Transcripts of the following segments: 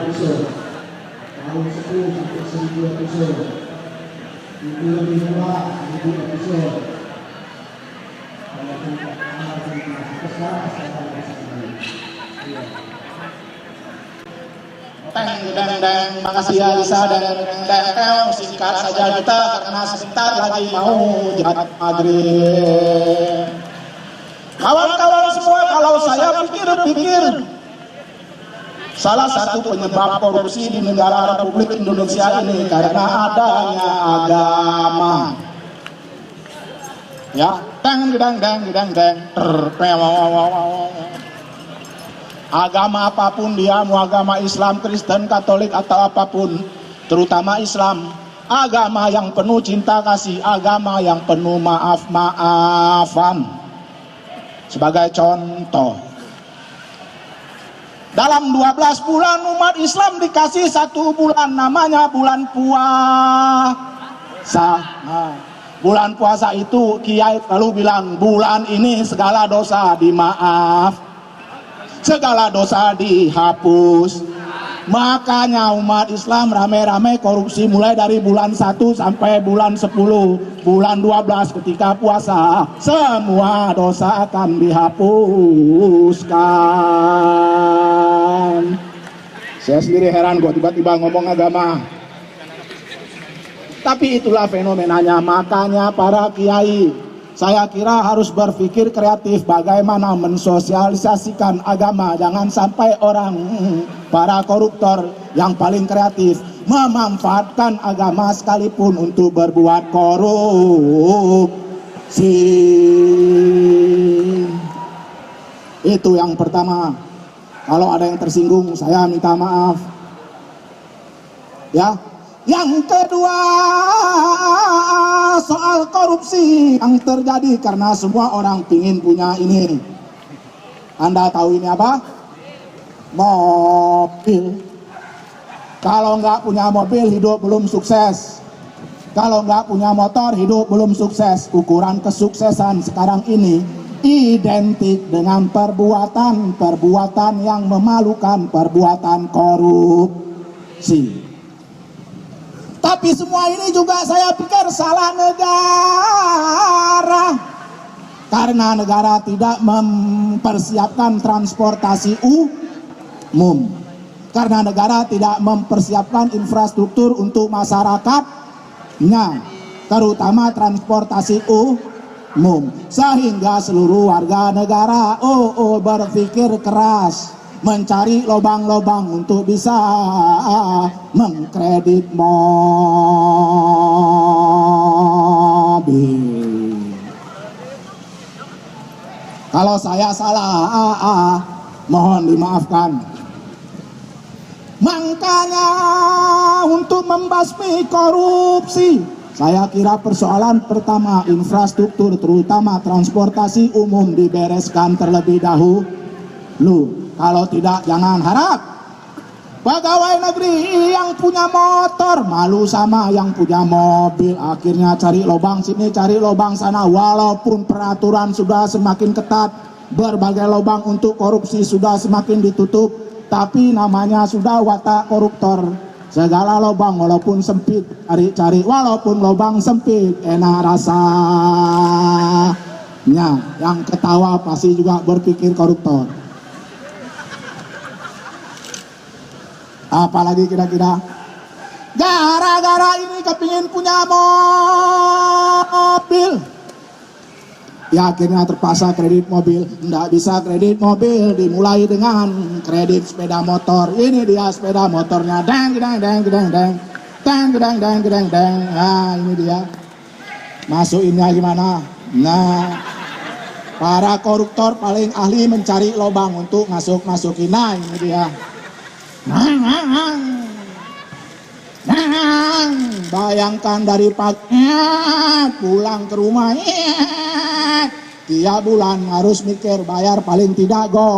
episode, tahun 10 sampai 1000 episode, itu lebih murah 1000 episode. Kalau kita sekarang Deng, makasih ya Isa dan Deng, singkat saja kita karena sebentar lagi mau jihad maghrib. Kawan-kawan semua, kalau saya pikir-pikir, salah satu penyebab korupsi di negara Republik Indonesia ini karena adanya agama. Ya, deng. Agama apapun dia, mau agama Islam, Kristen, Katolik atau apapun, terutama Islam, agama yang penuh cinta kasih, agama yang penuh maaf-maafan. Sebagai contoh, dalam 12 bulan umat Islam dikasih 1 bulan, namanya bulan puasa. Nah, bulan puasa itu kiai lalu bilang, bulan ini segala dosa dimaaf, segala dosa dihapus. Makanya umat Islam rame-rame korupsi mulai dari bulan 1 sampai bulan 10. Bulan 12 ketika puasa, semua dosa akan dihapuskan. Saya sendiri heran kok tiba-tiba ngomong agama. Tapi itulah fenomenanya. Makanya para kiai, saya kira harus berpikir kreatif bagaimana mensosialisasikan agama. Jangan sampai orang, para koruptor yang paling kreatif, memanfaatkan agama sekalipun untuk berbuat korupsi. Itu yang pertama. Kalau ada yang tersinggung, saya minta maaf. Ya. Yang kedua, soal korupsi yang terjadi karena semua orang ingin punya ini. Anda tahu ini apa? Mobil. Kalau nggak punya mobil, hidup belum sukses. Kalau nggak punya motor, hidup belum sukses. Ukuran kesuksesan sekarang ini identik dengan perbuatan yang memalukan, perbuatan korupsi. Tapi semua ini juga saya pikir salah negara. Karena negara tidak mempersiapkan transportasi umum. Karena negara tidak mempersiapkan infrastruktur untuk masyarakatnya, terutama transportasi umum. Sehingga seluruh warga negara berpikir keras, mencari lubang-lubang untuk bisa mengkredit mobil. Kalau saya salah, mohon dimaafkan. Makanya untuk membasmi korupsi, saya kira persoalan pertama infrastruktur, terutama transportasi umum dibereskan terlebih dahulu. Kalau tidak, jangan harap pegawai negeri yang punya motor malu sama yang punya mobil. Akhirnya cari lubang sini, cari lubang sana. Walaupun peraturan sudah semakin ketat, berbagai lubang untuk korupsi sudah semakin ditutup, tapi namanya sudah watak koruptor. Segala lubang walaupun sempit cari-cari, walaupun lubang sempit enak rasanya. Yang ketawa pasti juga berpikir koruptor. Apalagi kira-kira gara-gara ini kepingin punya mobil, ya akhirnya terpaksa kredit mobil. Nggak bisa kredit mobil, dimulai dengan kredit sepeda motor. Ini dia sepeda motornya, deng. Nah ini dia, masukinnya gimana? Nah, para koruptor paling ahli mencari lubang untuk masukin. Nah ini dia. Bayangkan dari pagi pulang ke rumah, tiap bulan harus mikir bayar paling tidak gope.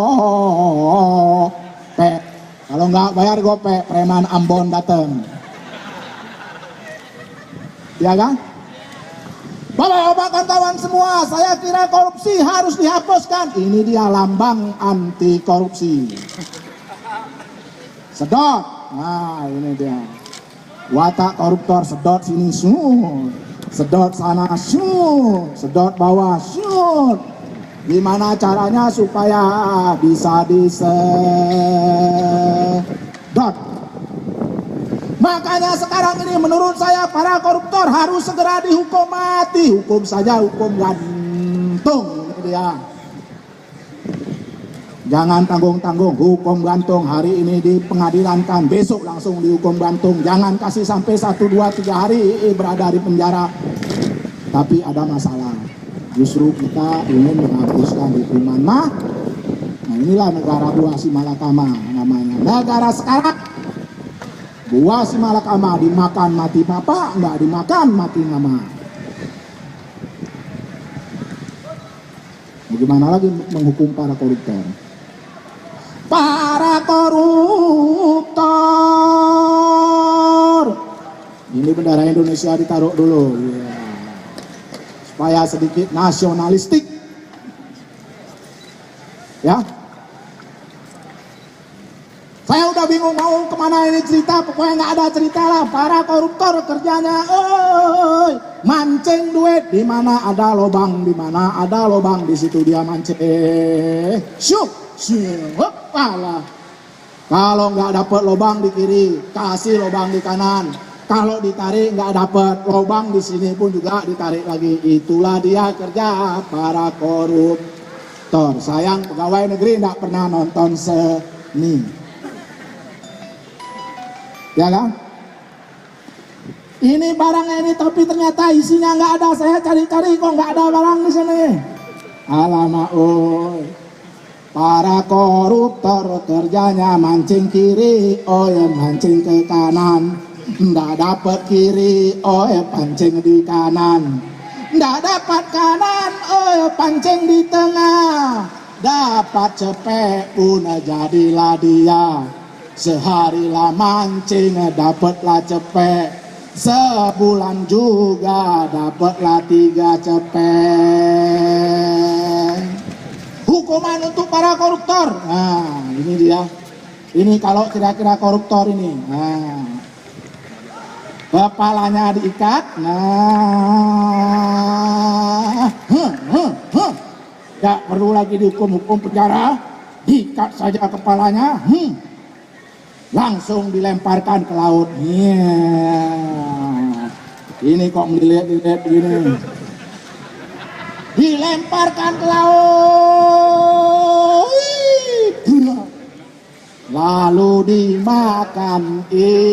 Kalau nggak bayar gope, preman Ambon datang. Ya kan? Bapak-bapak kawan semua, saya kira korupsi harus dihapuskan. Ini dia lambang anti korupsi. Sedot. Nah ini dia. Watak koruptor, sedot sini, syut. Sedot sana, syut. Sedot bawah, syut. Gimana caranya supaya bisa disedot? Makanya sekarang ini menurut saya para koruptor harus segera dihukum mati. Hukum saja, hukum gantung. Ini dia. Jangan tanggung-tanggung, hukum gantung hari ini di pengadilan kan, besok langsung dihukum gantung. Jangan kasih sampai 1, 2, 3 hari berada di penjara. Tapi ada masalah. Justru kita ingin menghapuskan hukuman mah. Nah inilah negara buah si malakama namanya. Negara sekarang buah si malakama, dimakan mati papa, enggak dimakan mati mama. Bagaimana lagi menghukum para koruptor? Para koruptor, ini bendera Indonesia ditaruh dulu. Yeah. Supaya sedikit nasionalistik, ya. Saya udah bingung mau kemana ini cerita, pokoknya nggak ada cerita lah. Para koruptor kerjanya, mancing duit. Di mana ada lobang, di mana ada lobang, di situ dia mancing. Syuk, syuk, alah. Kalau nggak dapet lobang di kiri, kasih lobang di kanan. Kalau ditarik nggak dapet lobang di sini pun juga ditarik lagi. Itulah dia kerja para koruptor. Sayang pegawai negeri nggak pernah nonton seni. Ya kan? Ini barangnya ini tapi ternyata isinya nggak ada. Saya cari-cari kok nggak ada barang di sini. Alamak, para koruptor kerjanya mancing kiri, mancing ke kanan. Nggak dapat kiri, pancing di kanan. Nggak dapat kanan, pancing di tengah. Dapat cepet pun jadilah dia. Sehari lah mancing dapatlah cepet. Sebulan juga dapatlah 3 cepet. Hukuman untuk para koruptor. Nah ini dia. Ini kalau kira-kira koruptor ini. Nah. Kepalanya diikat, nah, tidak perlu lagi dihukum penjara, diikat saja kepalanya, langsung dilemparkan ke laut. Ini kok melihat-lihat begini, dilemparkan ke laut. Lalu dimakan ikan.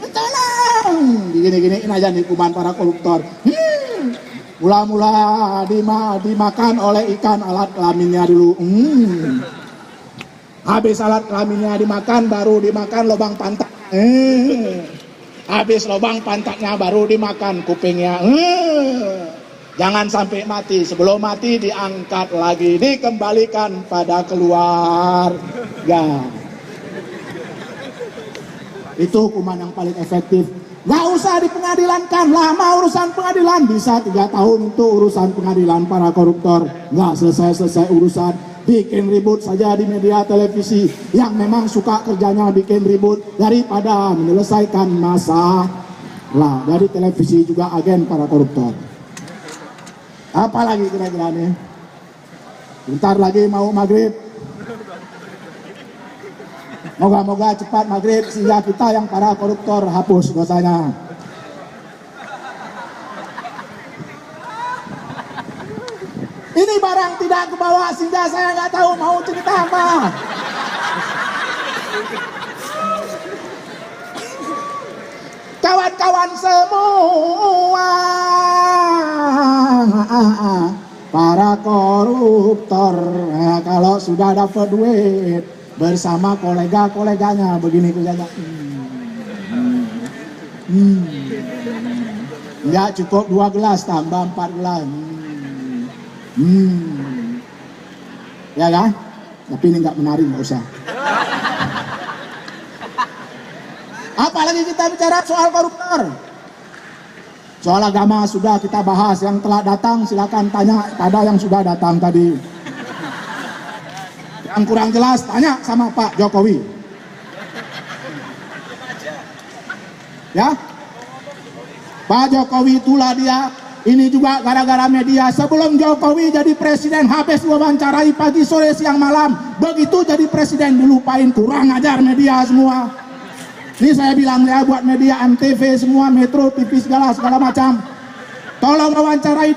Tolong. Gini-giniin aja nih hukuman para koruptor. Mula-mula dimakan oleh ikan, alat kelaminnya dulu. Habis alat kelaminnya dimakan, baru dimakan lubang pantat. Habis lubang pantatnya baru dimakan kupingnya. Jangan sampai mati, sebelum mati diangkat lagi, dikembalikan pada keluarga. Itu hukuman yang paling efektif. Gak usah dipengadilankan, lama urusan pengadilan, bisa 3 tahun itu urusan pengadilan para koruptor. Gak selesai-selesai urusan, bikin ribut saja di media televisi yang memang suka kerjanya bikin ribut daripada menyelesaikan masalah. Dari televisi juga agen para koruptor. Apalagi kira-kira nih? Bentar lagi mau maghrib. Moga-moga cepat maghrib sehingga kita yang para koruptor hapus dosanya. Ini barang tidak kebawa sehingga saya nggak tahu mau cerita apa. Kawan-kawan semua, para koruptor, kalau sudah dapat duit bersama kolega-koleganya begini kerjanya. Nggak cukup 2 gelas, tambah 4 gelas. Ya kan? Tapi ini nggak menarik, nggak usah. Apalagi kita bicara soal koruptor. Soal agama sudah kita bahas, yang telah datang silakan tanya pada yang sudah datang tadi. Yang kurang jelas tanya sama Pak Jokowi. Ya, Pak Jokowi itulah dia. Ini juga gara-gara media. Sebelum Jokowi jadi presiden, habis wawancarai pagi, sore, siang, malam. Begitu jadi presiden dilupain, kurang ajar media semua. Ini saya bilang ya buat media MTV semua, Metro, TV segala macam. Tolong wawancarai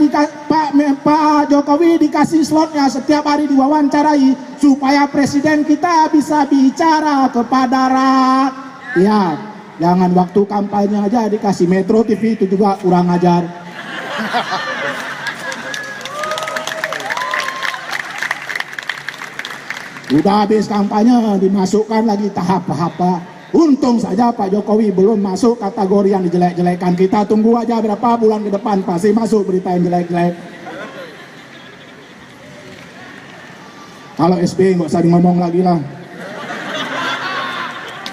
Pak Jokowi, dikasih slotnya setiap hari diwawancarai supaya presiden kita bisa bicara kepada rakyat. Jangan waktu kampanye aja dikasih Metro TV, itu juga kurang ajar. Udah habis kampanye dimasukkan lagi tahap apa. Untung saja Pak Jokowi belum masuk kategori yang dijelek-jelekan. Kita tunggu aja berapa bulan ke depan pasti masuk berita yang jelek-jelek. Kalau SBY nggak usah ngomong lagi lah.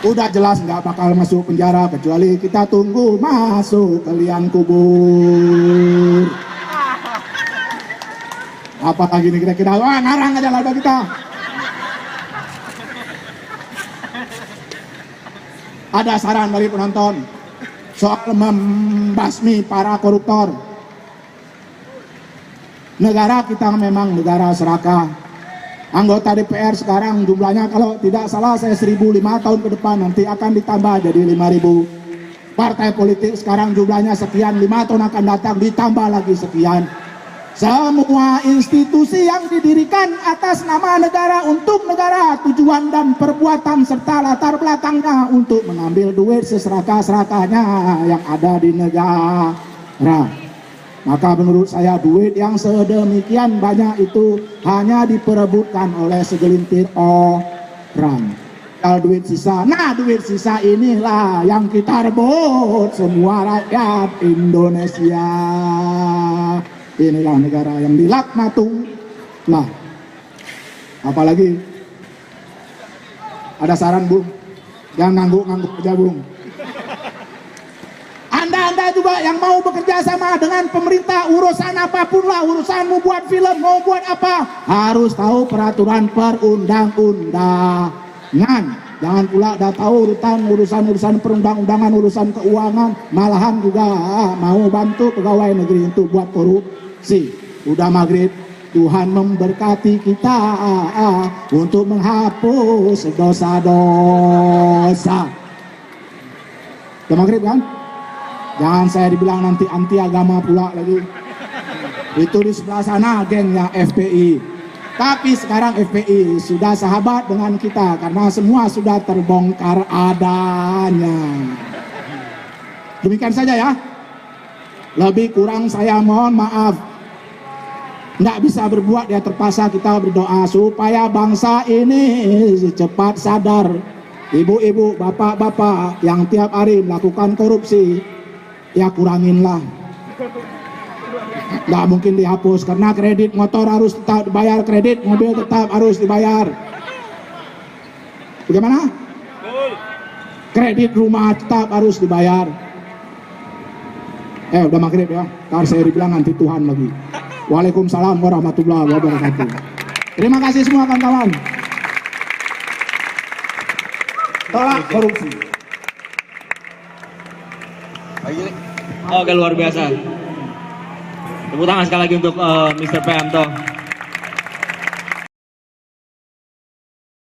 Udah jelas nggak bakal masuk penjara, kecuali kita tunggu masuk ke liang kubur. Apa lagi nih kira-kira? Wah, ngarang aja lah udah kita. Ada saran dari penonton soal membasmi para koruptor. Negara kita memang negara serakah. Anggota DPR sekarang jumlahnya kalau tidak salah saya 1.005 tahun ke depan nanti akan ditambah jadi 5.000. Partai politik sekarang jumlahnya sekian, 5 tahun akan datang ditambah lagi sekian. Semua institusi yang didirikan atas nama negara untuk negara, tujuan dan perbuatan serta latar belakangnya untuk mengambil duit seserakah-serakahnya yang ada di negara. Maka menurut saya duit yang sedemikian banyak itu hanya diperebutkan oleh segelintir orang. Kalau duit sisa, nah duit sisa inilah yang kita rebut semua rakyat Indonesia. Inilah negara yang dilaknatu. Nah, apalagi ada saran Bung? Jangan ngangguk-ngangguk aja Bung. Anda juga yang mau bekerja sama dengan pemerintah, urusan apapun lah, urusanmu buat film, mau buat apa, harus tahu peraturan perundang-undangan. Jangan pula dah tahu urusan perundang-undangan, urusan keuangan, malahan juga mau bantu pegawai negeri untuk buat korupsi. Udah maghrib, Tuhan memberkati kita untuk menghapus dosa-dosa. Udah maghrib kan? Jangan saya dibilang nanti anti agama pula lagi. Itu di sebelah sana gengnya FPI. Tapi sekarang FPI sudah sahabat dengan kita karena semua sudah terbongkar adanya. Demikian saja ya. Lebih kurang saya mohon maaf. Nggak bisa berbuat, ya terpaksa kita berdoa supaya bangsa ini cepat sadar. Ibu-ibu, bapak-bapak yang tiap hari melakukan korupsi, ya kuranginlah. Nggak mungkin dihapus karena kredit motor harus tetap dibayar, kredit mobil tetap harus dibayar. Bagaimana? Kredit rumah tetap harus dibayar. Udah maghrib ya, ntar saya dibilang nanti Tuhan lagi. Waalaikumsalam warahmatullahi wabarakatuh. Terima kasih semua kawan-kawan. Tolak korupsi. Oke, luar biasa. Tepuk tangan sekali lagi untuk Mr. Prianto.